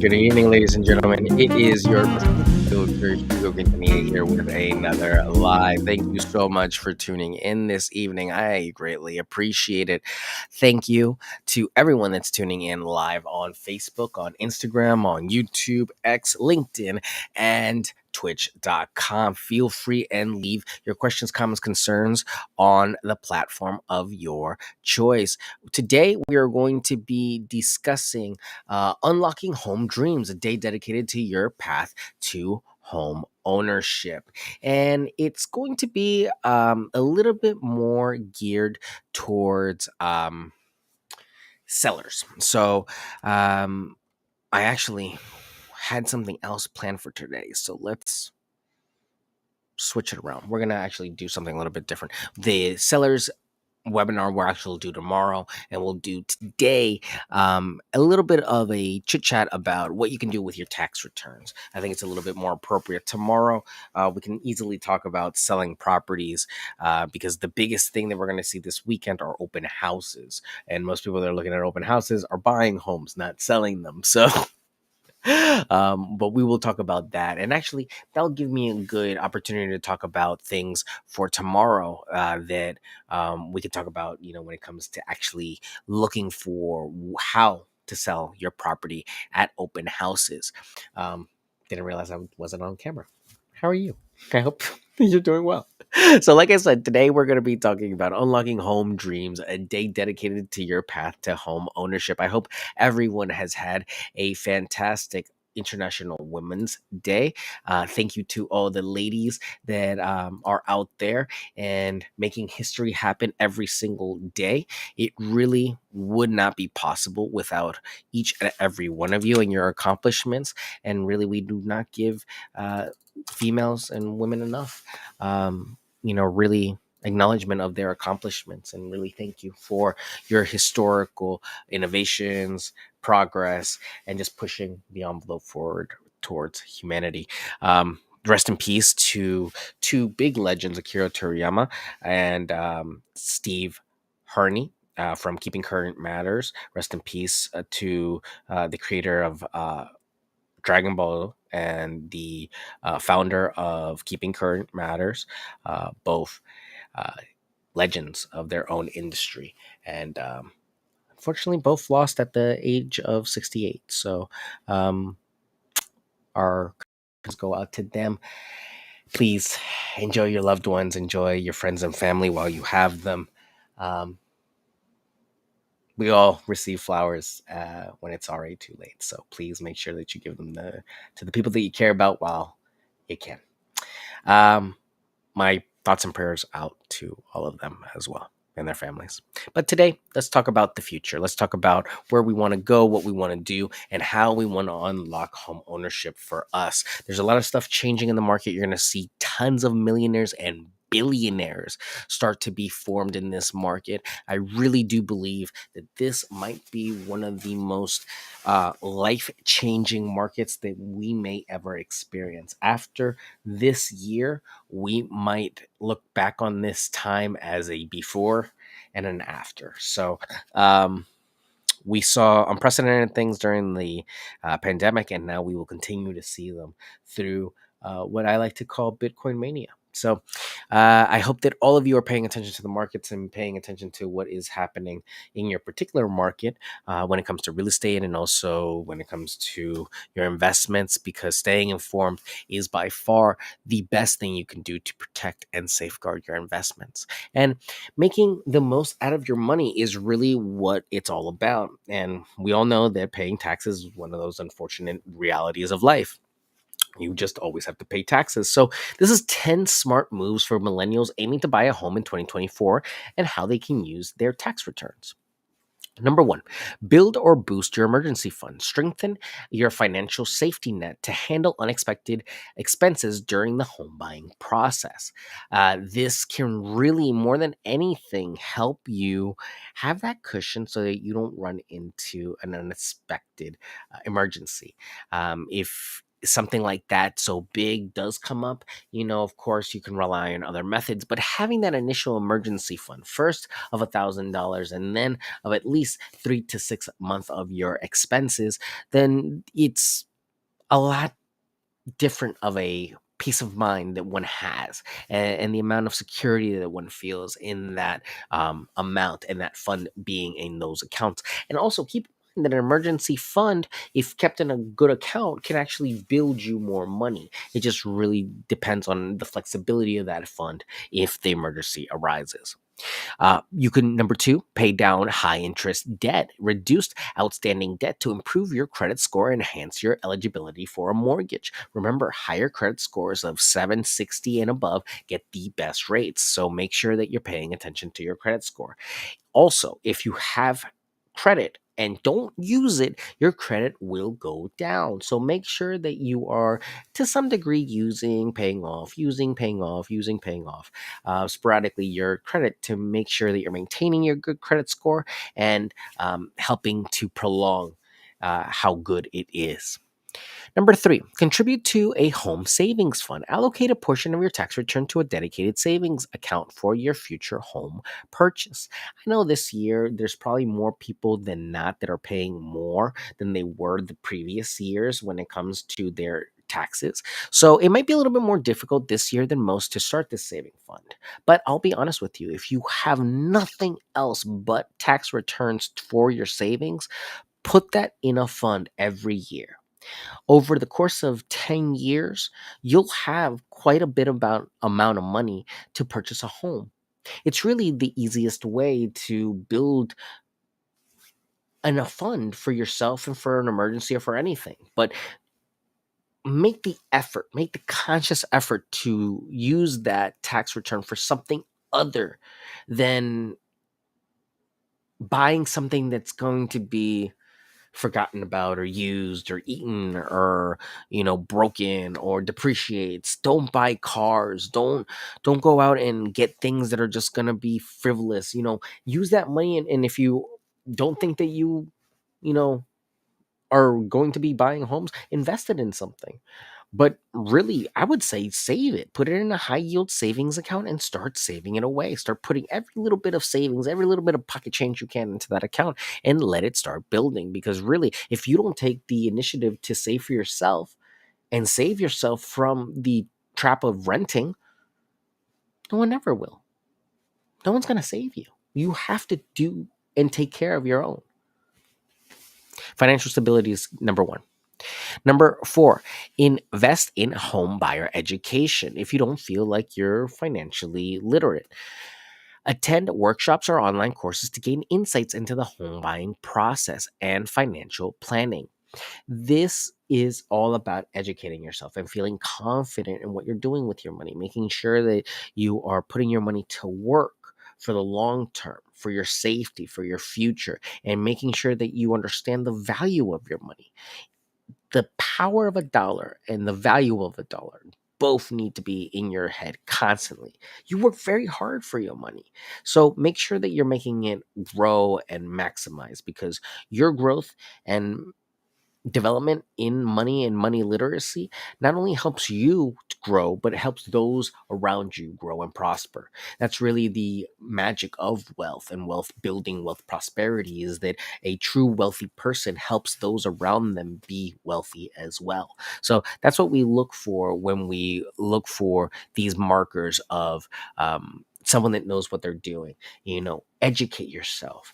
Good evening, ladies and gentlemen. It is your filter Hugo Quintanilla here with another live. Thank you so much for tuning in this evening. I greatly appreciate it. Thank you to everyone that's tuning in live on Facebook, on Instagram, on YouTube, X, LinkedIn, and twitch.com. Feel free and leave your questions, comments, concerns on the platform of your choice. Today, we are going to be discussing Unlocking Home Dreams, a day dedicated to your path to home ownership. And it's going to be a little bit more geared towards sellers. So I actually had something else planned for today. So let's switch it around. We're going to actually do something a little bit different. The sellers webinar we'll actually do tomorrow, and we'll do today a little bit of a chit chat about what you can do with your tax returns. I think it's a little bit more appropriate tomorrow. We can easily talk about selling properties because the biggest thing that we're going to see this weekend are open houses, and most people that are looking at open houses are buying homes, not selling them. So but we will talk about that, and actually that'll give me a good opportunity to talk about things for tomorrow that we could talk about, when it comes to actually looking for how to sell your property at open houses. Didn't realize I wasn't on camera. How are you? I hope you're doing well. So, like I said, today we're going to be talking about unlocking home dreams, a day dedicated to your path to home ownership. I hope everyone has had a fantastic International Women's Day. Thank you to all the ladies that are out there and making history happen every single day. It really would not be possible without each and every one of you and your accomplishments. And really, we do not give females and women enough, really acknowledgement of their accomplishments, and really thank you for your historical innovations, progress, and just pushing the envelope forward towards humanity. Rest in peace to two big legends, Akira Toriyama and Steve Harney. From Keeping Current Matters. Rest in peace to the creator of Dragon Ball and the founder of Keeping Current Matters, both uh, legends of their own industry. And unfortunately, both lost at the age of 68. So our prayers go out to them. Please enjoy your loved ones, enjoy your friends and family while you have them. Um, we all receive flowers when it's already too late. So please make sure that you give them to the people that you care about while you can. My thoughts and prayers out to all of them as well and their families. But today, let's talk about the future. Let's talk about where we want to go, what we want to do, and how we want to unlock home ownership for us. There's a lot of stuff changing in the market. You're going to see tons of millionaires and billionaires start to be formed in this market. I really do believe that this might be one of the most life-changing markets that we may ever experience. After this year, we might look back on this time as a before and an after. So, we saw unprecedented things during the pandemic, and now we will continue to see them through what I like to call Bitcoin mania. So I hope that all of you are paying attention to the markets and paying attention to what is happening in your particular market when it comes to real estate, and also when it comes to your investments, because staying informed is by far the best thing you can do to protect and safeguard your investments. And making the most out of your money is really what it's all about. And we all know that paying taxes is one of those unfortunate realities of life. You just always have to pay taxes. So, this is 10 smart moves for millennials aiming to buy a home in 2024 and how they can use their tax returns. Number one, build or boost your emergency fund. Strengthen your financial safety net to handle unexpected expenses during the home buying process. This can really, more than anything, help you have that cushion so that you don't run into an unexpected emergency. If something like that so big does come up, of course, you can rely on other methods, but having that initial emergency fund first of $1,000 and then of at least 3 to 6 months of your expenses, then it's a lot different of a peace of mind that one has, and the amount of security that one feels in that amount and that fund being in those accounts. And also keep in mind that an emergency fund, if kept in a good account, can actually build you more money. It just really depends on the flexibility of that fund if the emergency arises. You can, number two, pay down high interest debt, reduce outstanding debt to improve your credit score, enhance your eligibility for a mortgage. Remember, higher credit scores of 760 and above get the best rates. So make sure that you're paying attention to your credit score. Also, if you have credit and don't use it, your credit will go down. So make sure that you are to some degree paying off, paying off sporadically your credit to make sure that you're maintaining your good credit score and helping to prolong how good it is. Number three, contribute to a home savings fund. Allocate a portion of your tax return to a dedicated savings account for your future home purchase. I know this year there's probably more people than not that are paying more than they were the previous years when it comes to their taxes. So it might be a little bit more difficult this year than most to start this saving fund. But I'll be honest with you, if you have nothing else but tax returns for your savings, put that in a fund every year. Over the course of 10 years, you'll have quite a bit about amount of money to purchase a home. It's really the easiest way to build a fund for yourself and for an emergency or for anything. But make the conscious effort to use that tax return for something other than buying something that's going to be forgotten about or used or eaten or broken or depreciates. Don't buy cars. Don't go out and get things that are just gonna be frivolous. Use that money, and if you don't think that you know are going to be buying homes, invest it in something. But really, I would say save it. Put it in a high yield savings account and start saving it away. Start putting every little bit of savings, every little bit of pocket change you can into that account and let it start building. Because really, if you don't take the initiative to save for yourself and save yourself from the trap of renting, no one ever will. No one's going to save you. You have to do and take care of your own. Financial stability is number one. Number four, invest in home buyer education if you don't feel like you're financially literate. Attend workshops or online courses to gain insights into the home buying process and financial planning. This is all about educating yourself and feeling confident in what you're doing with your money, making sure that you are putting your money to work for the long term, for your safety, for your future, and making sure that you understand the value of your money. The power of a dollar and the value of a dollar both need to be in your head constantly. You work very hard for your money. So make sure that you're making it grow and maximize, because your growth and development in money and money literacy not only helps you to grow, but it helps those around you grow and prosper. That's really the magic of wealth and wealth building, wealth prosperity, is that a true wealthy person helps those around them be wealthy as well. So that's what we look for when we look for these markers of someone that knows what they're doing. Educate yourself.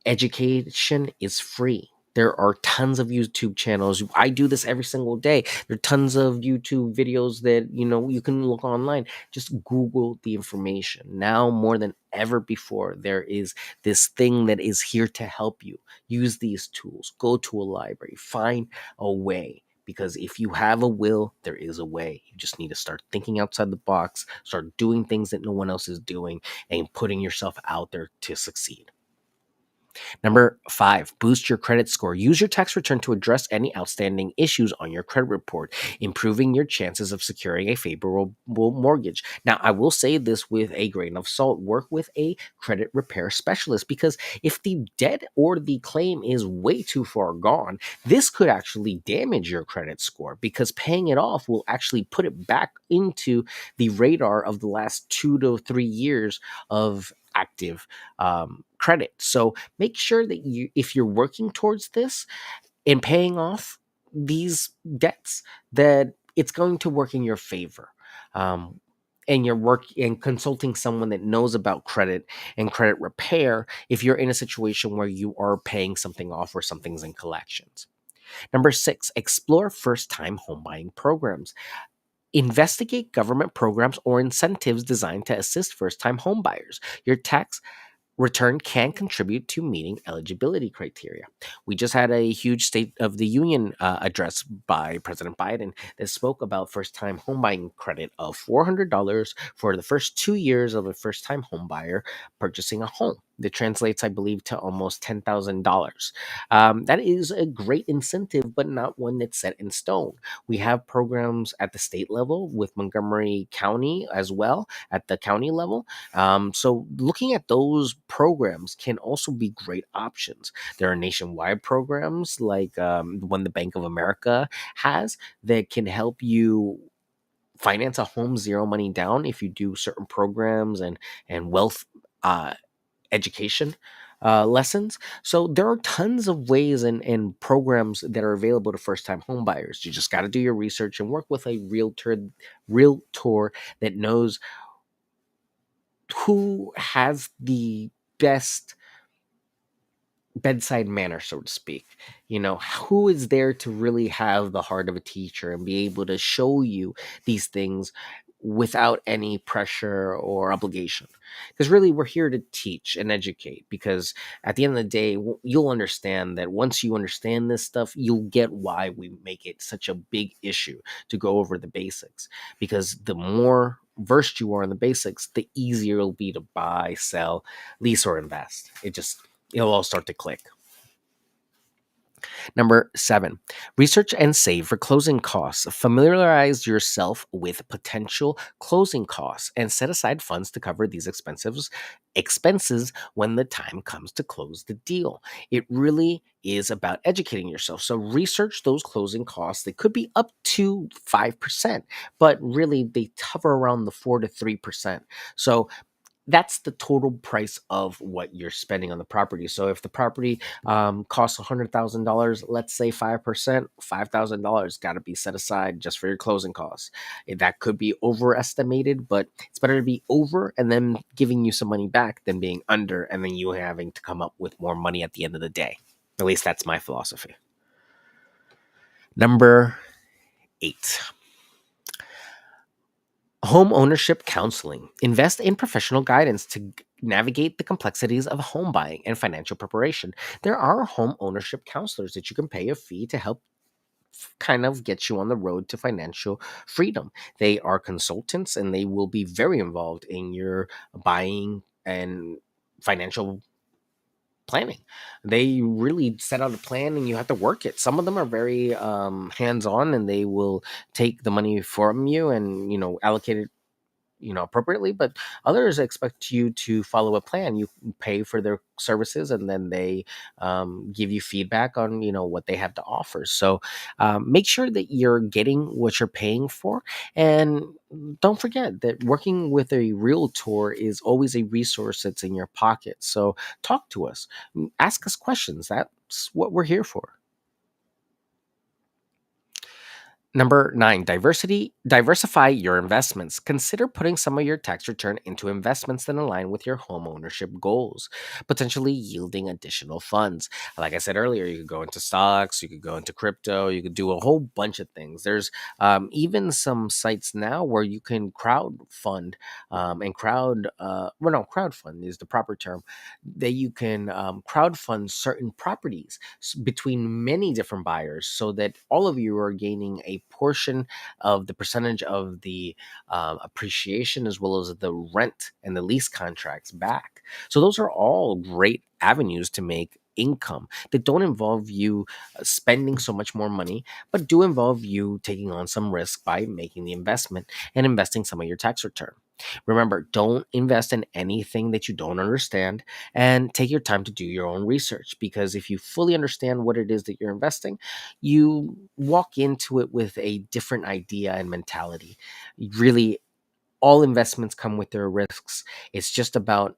Education is free. There are tons of YouTube channels. I do this every single day. There are tons of YouTube videos that you can look online. Just Google the information. Now more than ever before, there is this thing that is here to help you. Use these tools. Go to a library. Find a way. Because if you have a will, there is a way. You just need to start thinking outside the box, start doing things that no one else is doing, and putting yourself out there to succeed. Number 5, boost your credit score. Use your tax return to address any outstanding issues on your credit report, improving your chances of securing a favorable mortgage. Now, I will say this with a grain of salt: work with a credit repair specialist, because if the debt or the claim is way too far gone, this could actually damage your credit score, because paying it off will actually put it back into the radar of the last 2 to 3 years of active credit. So make sure that if you're working towards this and paying off these debts, that it's going to work in your favor. Um, and your work and consulting someone that knows about credit and credit repair if you're in a situation where you are paying something off or something's in collections. Number 6, explore first time home buying programs. Investigate government programs or incentives designed to assist first time home buyers. Your tax return can contribute to meeting eligibility criteria. We just had a huge State of the Union address by President Biden that spoke about first time homebuying credit of $400 for the first 2 years of a first time homebuyer purchasing a home. That translates, I believe, to almost $10,000. That is a great incentive, but not one that's set in stone. We have programs at the state level with Montgomery County as well at the county level. So looking at those programs can also be great options. There are nationwide programs like the one the Bank of America has that can help you finance a home zero money down if you do certain programs and wealth uh, education lessons. So there are tons of ways and programs that are available to first time home buyers. You just got to do your research and work with a realtor that knows who has the best bedside manner, so to speak. Who is there to really have the heart of a teacher and be able to show you these things without any pressure or obligation. Because really, we're here to teach and educate, because at the end of the day, you'll understand that once you understand this stuff, you'll get why we make it such a big issue to go over the basics. Because the more versed you are in the basics, the easier it'll be to buy, sell, lease, or invest. It'll all start to click. Number 7, research and save for closing costs. Familiarize yourself with potential closing costs and set aside funds to cover these expenses when the time comes to close the deal. It really is about educating yourself. So research those closing costs. They could be up to 5%, but really they hover around the 4 to 3%. So that's the total price of what you're spending on the property. So if the property costs $100,000, let's say 5%, $5,000 got to be set aside just for your closing costs. That could be overestimated, but it's better to be over and then giving you some money back than being under and then you having to come up with more money at the end of the day. At least that's my philosophy. Number 8. Home ownership counseling. Invest in professional guidance to navigate the complexities of home buying and financial preparation. There are home ownership counselors that you can pay a fee to help kind of get you on the road to financial freedom. They are consultants and they will be very involved in your buying and financial planning. They really set out a plan and you have to work it. Some of them are very hands-on and they will take the money from you and allocate it appropriately, but others expect you to follow a plan. You pay for their services and then they give you feedback on what they have to offer. So make sure that you're getting what you're paying for, and don't forget that working with a realtor is always a resource that's in your pocket. So talk to us, ask us questions. That's what we're here for. Number 9, diversify your investments. Consider putting some of your tax return into investments that align with your home ownership goals, potentially yielding additional funds. Like I said earlier, you could go into stocks, you could go into crypto, you could do a whole bunch of things. There's even some sites now where you can crowd fund crowd fund is the proper term, that you can crowd fund certain properties between many different buyers so that all of you are gaining a portion of the percentage of the appreciation as well as the rent and the lease contracts back. So those are all great avenues to make income that don't involve you spending so much more money, but do involve you taking on some risk by making the investment and investing some of your tax return. Remember, don't invest in anything that you don't understand, and take your time to do your own research, because if you fully understand what it is that you're investing, you walk into it with a different idea and mentality. Really, all investments come with their risks. It's just about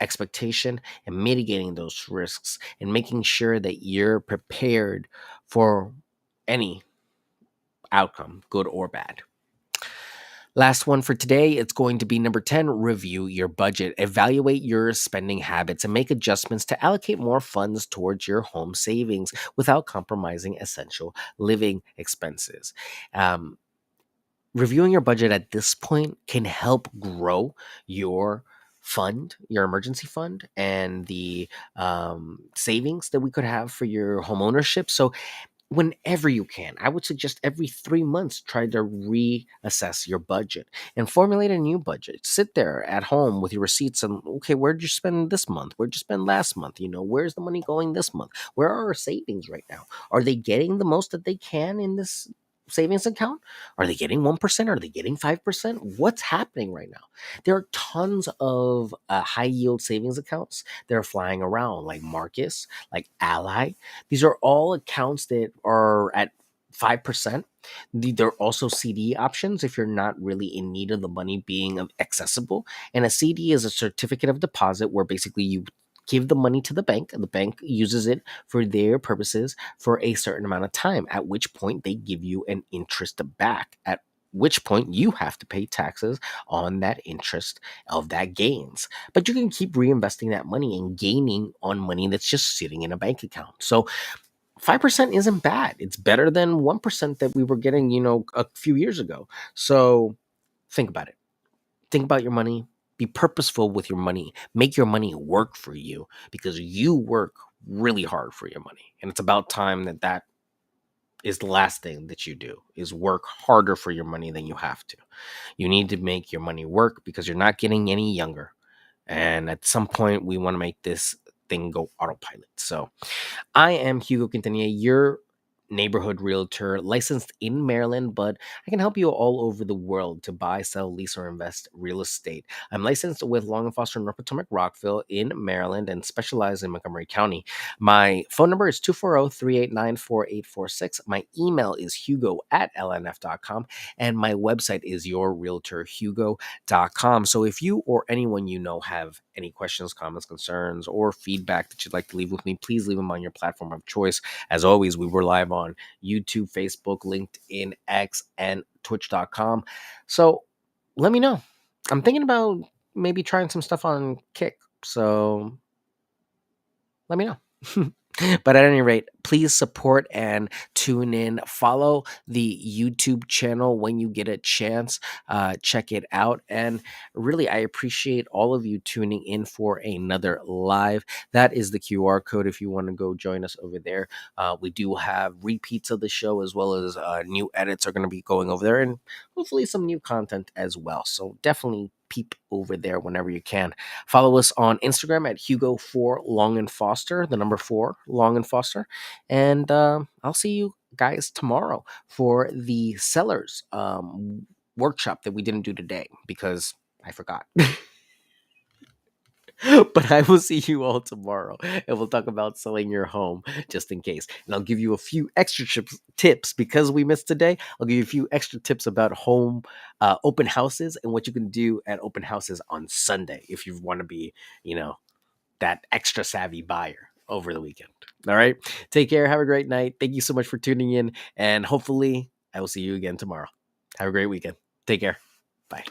expectation and mitigating those risks and making sure that you're prepared for any outcome, good or bad. Last one for today, it's going to be number 10: review your budget. Evaluate your spending habits and make adjustments to allocate more funds towards your home savings without compromising essential living expenses. Um, Reviewing your budget at this point can help grow your fund, your emergency fund, and the savings that we could have for your home ownership. So whenever you can, I would suggest every 3 months, try to reassess your budget and formulate a new budget. Sit there at home with your receipts and, okay, where'd you spend this month? Where'd you spend last month? Where's the money going this month? Where are our savings right now? Are they getting the most that they can in this savings account? Are they getting 1%? Are they getting 5%? What's happening right now? There are tons of high yield savings accounts that are flying around, like Marcus, like Ally. These are all accounts that are at 5%. There are also CD options if you're not really in need of the money being accessible. And a CD is a certificate of deposit where basically you give the money to the bank, and the bank uses it for their purposes for a certain amount of time, at which point they give you an interest back, at which point you have to pay taxes on that interest of that gains. But you can keep reinvesting that money and gaining on money that's just sitting in a bank account. So 5% isn't bad. It's better than 1% that we were getting, a few years ago. So think about it. Think about your money. Be purposeful with your money. Make your money work for you, because you work really hard for your money. And it's about time that that is the last thing that you do, is work harder for your money than you have to. You need to make your money work, because you're not getting any younger. And at some point, we want to make this thing go autopilot. So I am Hugo Quintanilla, your neighborhood realtor, licensed in Maryland, but I can help you all over the world to buy, sell, lease, or invest real estate. I'm licensed with Long and Foster, North Potomac, Rockville in Maryland, and specialize in Montgomery County. My phone number is 240-389-4846. My email is hugo@lnf.com, and my website is yourrealtorhugo.com. So if you or anyone you know have any questions, comments, concerns, or feedback that you'd like to leave with me, please leave them on your platform of choice. As always, we were live on YouTube, Facebook, LinkedIn, X, and Twitch.com. So let me know. I'm thinking about maybe trying some stuff on Kick. So let me know. But at any rate, please support and tune in. Follow the YouTube channel when you get a chance. Check it out. And really, I appreciate all of you tuning in for another live. That is the QR code if you want to go join us over there. We do have repeats of the show, as well as new edits are going to be going over there, and hopefully some new content as well. So definitely peep over there whenever you can. Follow us on Instagram at Hugo4Long and Foster, the number 4 Long and Foster, and I'll see you guys tomorrow for the sellers workshop that we didn't do today because I forgot. But I will see you all tomorrow, and we'll talk about selling your home just in case. And I'll give you a few extra tips because we missed today. I'll give you a few extra tips about home open houses and what you can do at open houses on Sunday if you want to be, that extra savvy buyer over the weekend. All right. Take care. Have a great night. Thank you so much for tuning in, and hopefully I will see you again tomorrow. Have a great weekend. Take care. Bye.